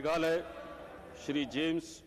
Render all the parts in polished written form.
Meghalaya, Shri James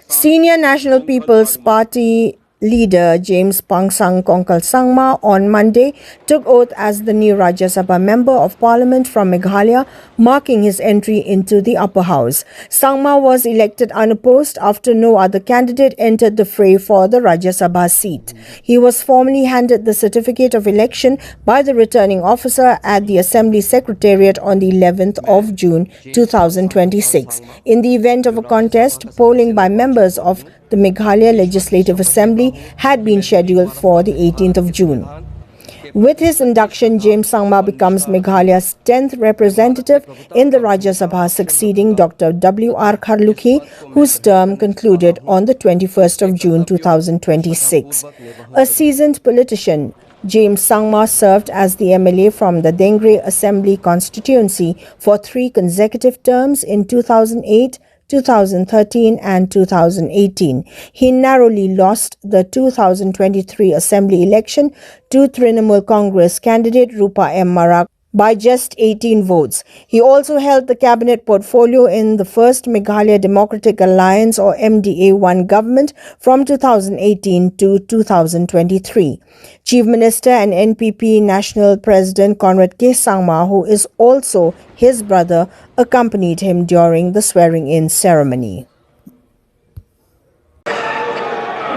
Senior National People's Party leader James Pangsang Konkal Sangma on Monday took oath as the new Rajya Sabha member of Parliament from Meghalaya, marking his entry into the upper house. Sangma was elected unopposed after no other candidate entered the fray for the Rajya Sabha seat. He was formally handed the certificate of election by the returning officer at the Assembly Secretariat on the 11th of June 2026. In the event of a contest, polling by members of the Meghalaya Legislative Assembly had been scheduled for the 18th of June. With his induction, James Sangma becomes Meghalaya's 10th representative in the Rajya Sabha, succeeding Dr. W.R. Kharlukhi, whose term concluded on the 21st of June 2026. A seasoned politician, James Sangma served as the MLA from the Dengre Assembly constituency for 3 consecutive terms in 2008, 2013 and 2018. He narrowly lost the 2023 Assembly election to Trinamool Congress candidate Rupa M. Marak by just 18 votes. He also held the cabinet portfolio in the first Meghalaya Democratic Alliance or MDA-1 government from 2018 to 2023. Chief Minister and NPP National President Conrad K. Sangma, who is also his brother, accompanied him during the swearing-in ceremony.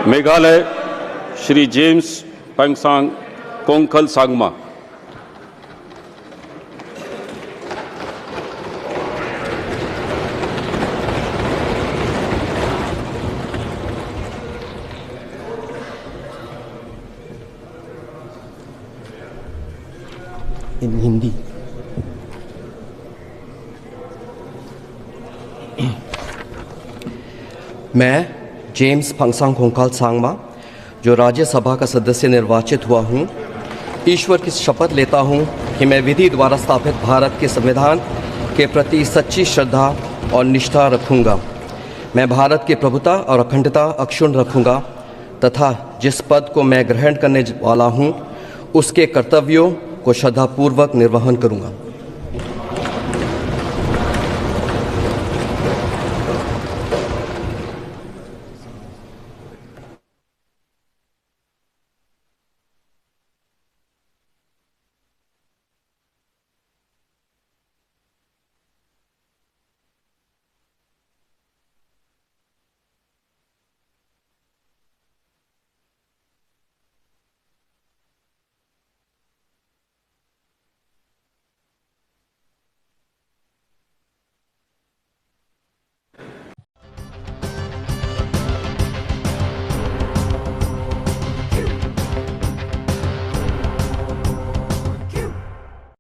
Meghalaya, Shri James Pangsang Konkal Sangma. In Hindi. मैं James पंगसांग कोंकाल Sangma जो राज्यसभा का सदस्य निर्वाचित हुआ हूँ, ईश्वर की शपथ लेता हूँ कि मैं विधि द्वारा स्थापित भारत के संविधान के प्रति सच्ची श्रद्धा और निष्ठा रखूँगा। मैं भारत की प्रभुता और अखंडता अक्षुण्ण रखूँगा तथा जिस पद को मैं ग्रहण करने वाला हूँ उसके कर्तव्यों को श्रद्धापूर्वक निर्वहन करूँगा।